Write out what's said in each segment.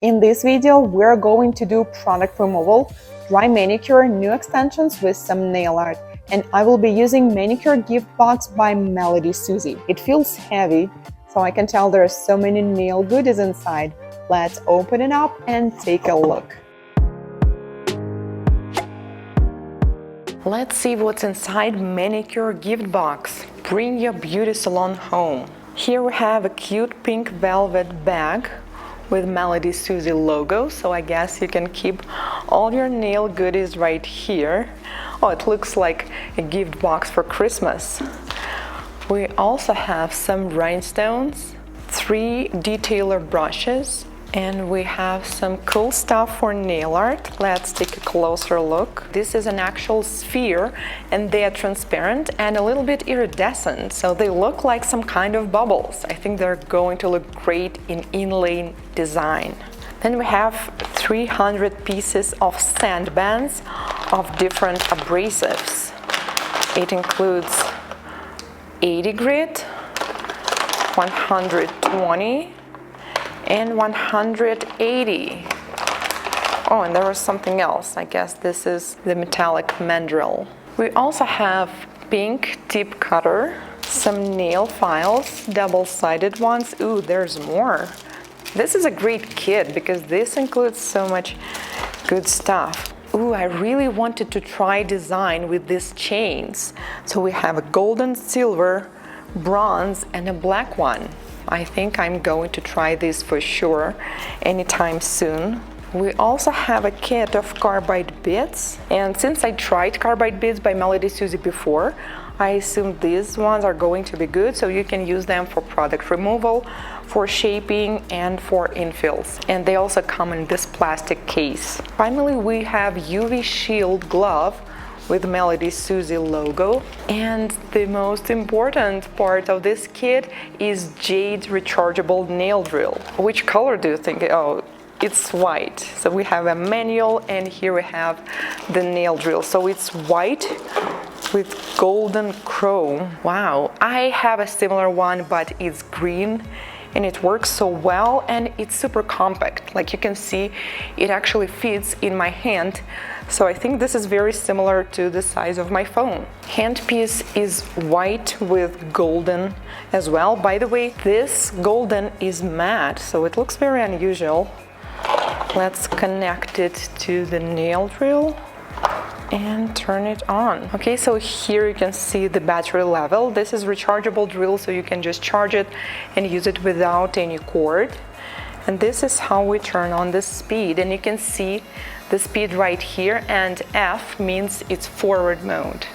In this video, we're going to do product removal, dry manicure, new extensions with some nail art, and I will be using Manicure gift box by Melodysusie. It feels heavy, so I can tell there are so many nail goodies inside. Let's open it up and take a look. Let's see what's inside Manicure gift box. Bring your beauty salon home. Here we have a cute pink velvet bag with Melodysusie logo, so I guess you can keep all your nail goodies right here. Oh, it looks like a gift box for Christmas. We also have some rhinestones, 3 detailer brushes, and we have some cool stuff for nail art. Let's take a closer look. This is an actual sphere, and they are transparent and a little bit iridescent, so they look like some kind of bubbles. I think they're going to look great in inlay design. Then we have 300 pieces of sand bands of different abrasives. It includes 80 grit, 120, and 180. Oh, and there was something else. I guess this is the metallic mandrel. We also have pink tip cutter, some nail files, double-sided ones. Ooh, there's more. This is a great kit because this includes so much good stuff. Ooh, I really wanted to try design with these chains. So we have a golden, silver, bronze, and a black one. I think I'm going to try this for sure anytime soon. We also have a kit of carbide bits, and since I tried carbide bits by Melodysusie before, I assume these ones are going to be good, so you can use them for product removal, for shaping, and for infills. And they also come in this plastic case. Finally, we have UV shield glove with Melodysusie logo, and the most important part of this kit is jade rechargeable nail drill. Which color do you think? Oh, it's white. So we have a manual, and here we have the nail drill. So it's white with golden chrome. Wow, I have a similar one, but it's green, and it works so well, and it's super compact. Like you can see, it actually fits in my hand. So I think this is very similar to the size of my phone. Handpiece is white with golden as well. By the way, this golden is matte, so it looks very unusual. Let's connect it to the nail drill and turn it on. Okay, so here you can see the battery level. This is rechargeable drill, so you can just charge it and use it without any cord. And this is how we turn on the speed, and you can see the speed right here, and F means it's forward mode.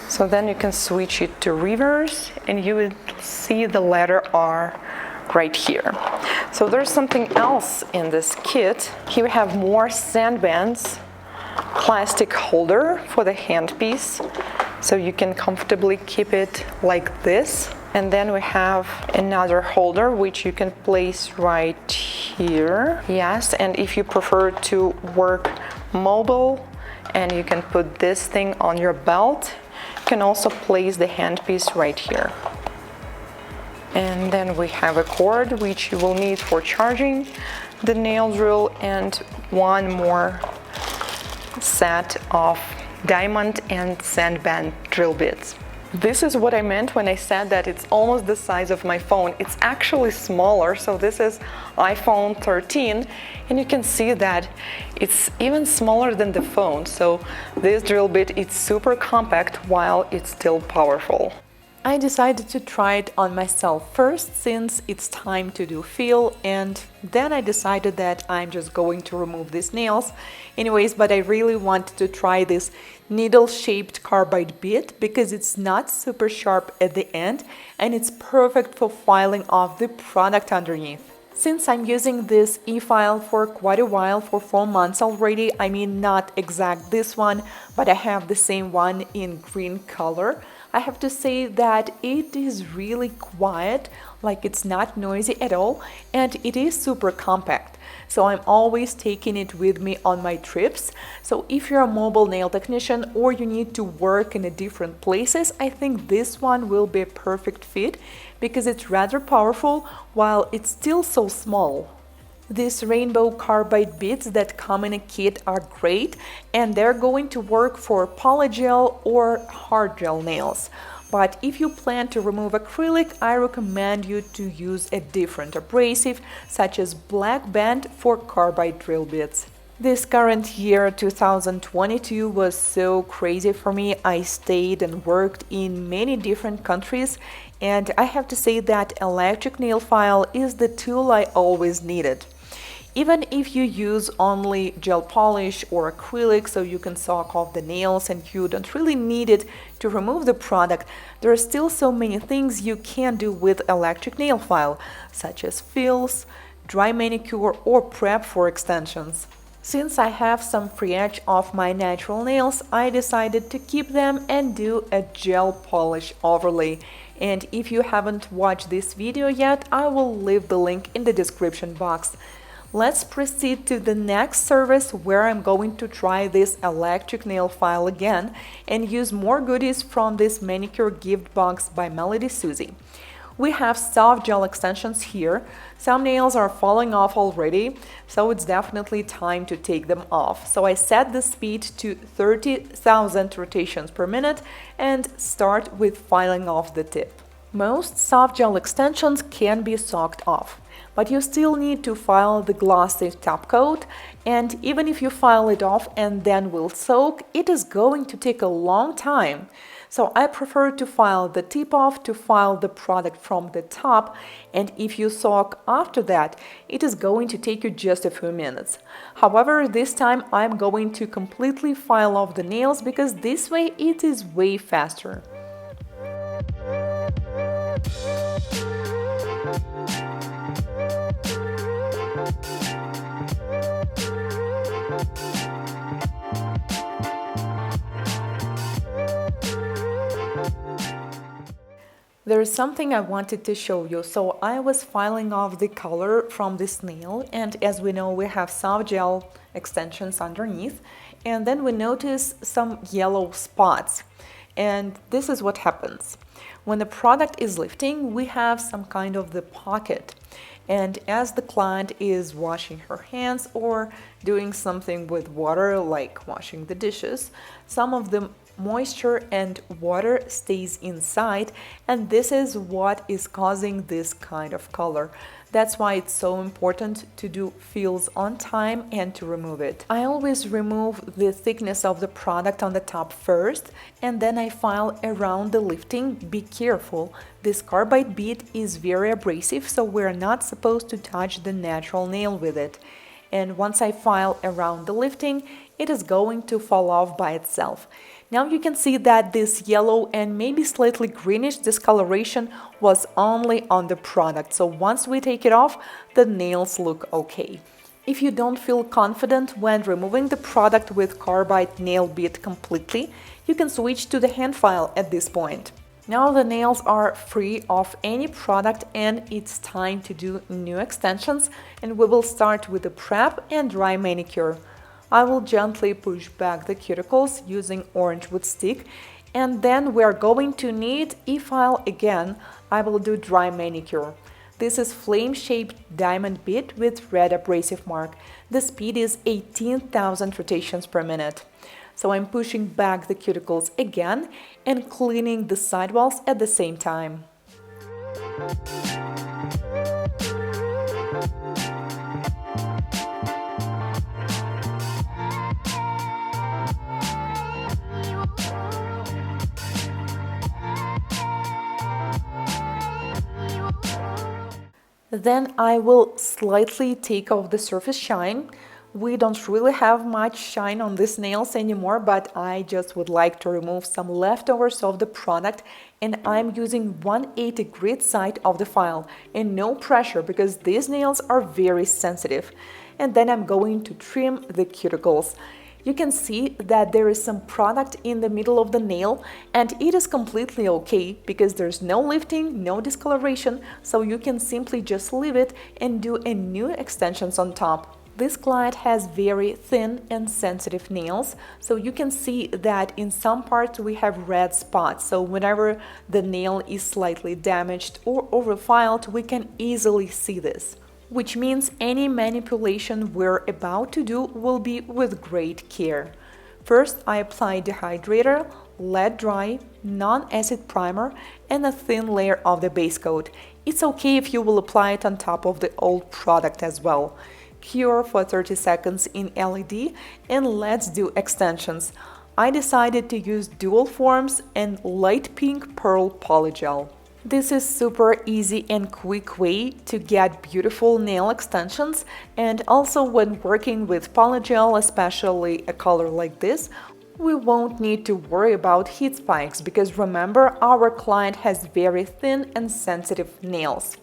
So then you can switch it to reverse, and you will see the letter R right here. So there's something else in this kit. Here we have more sand bands, plastic holder for the handpiece, so you can comfortably keep it like this. And then we have another holder which you can place right here. Yes, and if you prefer to work mobile and you can put this thing on your belt, you can also place the handpiece right here. And then we have a cord which you will need for charging the nail drill, and one more set of diamond and sandband drill bits. This is what I meant when I said that it's almost the size of my phone. It's actually smaller, so this is iPhone 13, and you can see that it's even smaller than the phone. So this drill bit is super compact while it's still powerful. I decided to try it on myself first, since it's time to do feel, and then I decided that I'm just going to remove these nails anyways, but I really wanted to try this needle-shaped carbide bit because it's not super sharp at the end, and it's perfect for filing off the product underneath. Since I'm using this e-file for quite a while, for 4 months already, I mean not exact this one, but I have the same one in green color. I have to say that it is really quiet, like it's not noisy at all, and it is super compact. So I'm always taking it with me on my trips. So if you're a mobile nail technician or you need to work in different places, I think this one will be a perfect fit because it's rather powerful while it's still so small. These rainbow carbide beads that come in a kit are great, and they're going to work for polygel or hard gel nails. But if you plan to remove acrylic, I recommend you to use a different abrasive, such as black band for carbide drill bits. This current year, 2022, was so crazy for me. I stayed and worked in many different countries, and I have to say that electric nail file is the tool I always needed. Even if you use only gel polish or acrylic so you can soak off the nails and you don't really need it to remove the product, there are still so many things you can do with electric nail file, such as fills, dry manicure, or prep for extensions. Since I have some free edge of my natural nails, I decided to keep them and do a gel polish overlay. And if you haven't watched this video yet, I will leave the link in the description box. Let's proceed to the next service where I'm going to try this electric nail file again and use more goodies from this manicure gift box by Melodysusie. We have soft gel extensions here. Some nails are falling off already, so it's definitely time to take them off. So I set the speed to 30,000 rotations per minute and start with filing off the tip. Most soft gel extensions can be soaked off, but you still need to file the glossy top coat, and even if you file it off and then will soak, it is going to take a long time. So I prefer to file the tip off to file the product from the top, and if you soak after that, it is going to take you just a few minutes. However, this time I'm going to completely file off the nails because this way it is way faster. There is something I wanted to show you. So I was filing off the color from this nail, and as we know, we have soft gel extensions underneath, and then we notice some yellow spots. And this is what happens. When the product is lifting, we have some kind of the pocket. And as the client is washing her hands or doing something with water, like washing the dishes, some of the moisture and water stays inside, and this is what is causing this kind of color. That's why it's so important to do fills on time and to remove it. I always remove the thickness of the product on the top first, and then I file around the lifting. Be careful, this carbide bead is very abrasive, so we're not supposed to touch the natural nail with it. And once I file around the lifting, it is going to fall off by itself. Now you can see that this yellow and maybe slightly greenish discoloration was only on the product. So once we take it off, the nails look okay. If you don't feel confident when removing the product with carbide nail bead completely, you can switch to the hand file at this point. Now the nails are free of any product and it's time to do new extensions, and we will start with the prep and dry manicure. I will gently push back the cuticles using orange wood stick, and then we are going to need e-file again. I will do dry manicure. This is flame-shaped diamond bead with red abrasive mark. The speed is 18,000 rotations per minute. So I'm pushing back the cuticles again and cleaning the sidewalls at the same time. Then I will slightly take off the surface shine. We don't really have much shine on these nails anymore, but I just would like to remove some leftovers of the product, and I'm using 180 grit side of the file and no pressure because these nails are very sensitive. And then I'm going to trim the cuticles. You can see that there is some product in the middle of the nail, and it is completely okay because there's no lifting, no discoloration, so you can simply just leave it and do a new extensions on top. This client has very thin and sensitive nails, so you can see that in some parts we have red spots. So whenever the nail is slightly damaged or overfiled, we can easily see this, which means any manipulation we're about to do will be with great care. First, I apply dehydrator, let dry, non-acid primer, and a thin layer of the base coat. It's okay if you will apply it on top of the old product as well. Cure for 30 seconds in LED, and let's do extensions. I decided to use dual forms and light pink pearl polygel. This is super easy and quick way to get beautiful nail extensions, and also when working with polygel, especially a color like this, we won't need to worry about heat spikes because remember, our client has very thin and sensitive nails.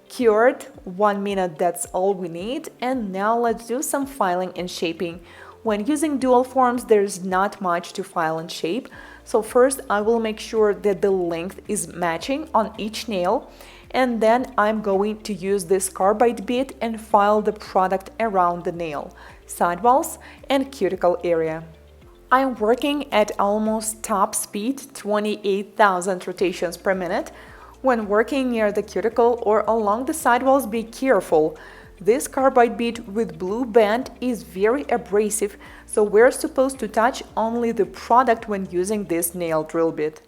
Cured, 1 minute, that's all we need, and now let's do some filing and shaping. When using dual forms, there's not much to file and shape, so first I will make sure that the length is matching on each nail, and then I'm going to use this carbide bit and file the product around the nail, sidewalls and cuticle area. I'm working at almost top speed, 28,000 rotations per minute. When working near the cuticle or along the sidewalls, be careful. This carbide bit with blue band is very abrasive, so we're supposed to touch only the product when using this nail drill bit.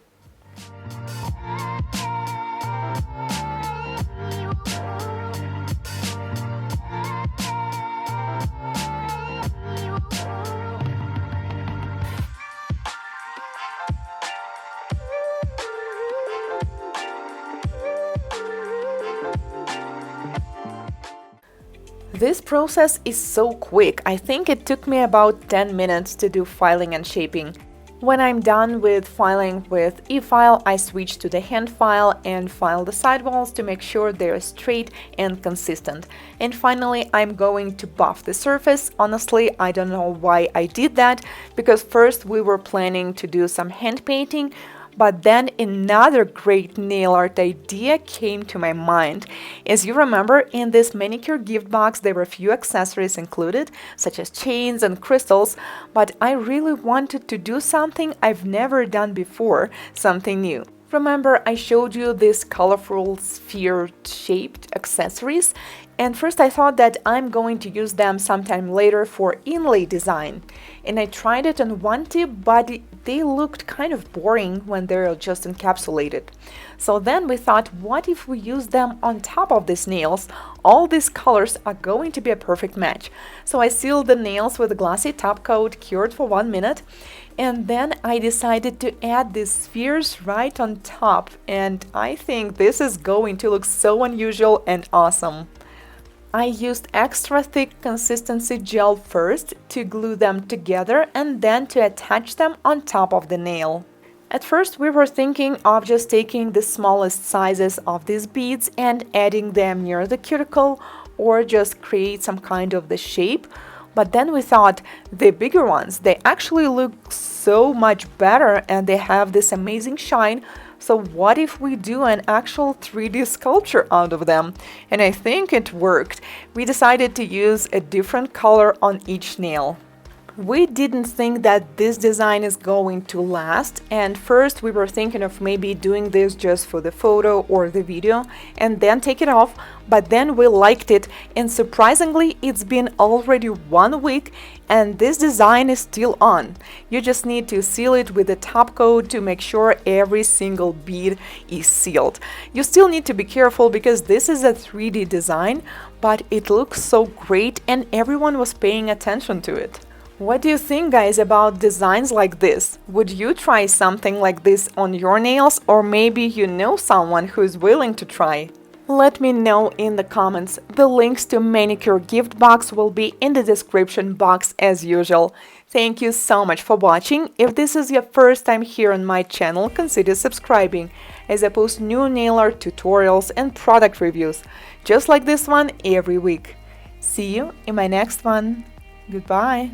This process is so quick. I think it took me about 10 minutes to do filing and shaping. When I'm done with filing with e-file, I switch to the hand file and file the sidewalls to make sure they're straight and consistent. And finally, I'm going to buff the surface. Honestly, I don't know why I did that, because first we were planning to do some hand painting, but then another great nail art idea came to my mind. As you remember, in this manicure gift box there were a few accessories included, such as chains and crystals, but I really wanted to do something I've never done before, something new. Remember, I showed you these colorful sphere-shaped accessories, and first I thought that I'm going to use them sometime later for inlay design. And I tried it on one tip, but they looked kind of boring when they're just encapsulated. So then we thought, what if we use them on top of these nails? All these colors are going to be a perfect match. So I sealed the nails with a glossy top coat, cured for 1 minute, and then I decided to add these spheres right on top, and I think this is going to look so unusual and awesome. I used extra thick consistency gel first to glue them together and then to attach them on top of the nail. At first we were thinking of just taking the smallest sizes of these beads and adding them near the cuticle or just create some kind of the shape, but then we thought the bigger ones, they actually look so much better and they have this amazing shine. So what if we do an actual 3D sculpture out of them? And I think it worked. We decided to use a different color on each nail. We didn't think that this design is going to last, and first we were thinking of maybe doing this just for the photo or the video and then take it off, but then we liked it, and surprisingly it's been already 1 week and this design is still on. You just need to seal it with a top coat to make sure every single bead is sealed. You still need to be careful because this is a 3D design, but it looks so great and everyone was paying attention to it. What do you think, guys, about designs like this? Would you try something like this on your nails, or maybe you know someone who is willing to try? Let me know in the comments. The links to Manicure gift box will be in the description box as usual. Thank you so much for watching. If this is your first time here on my channel, consider subscribing, as I post new nail art tutorials and product reviews, just like this one, every week. See you in my next one. Goodbye.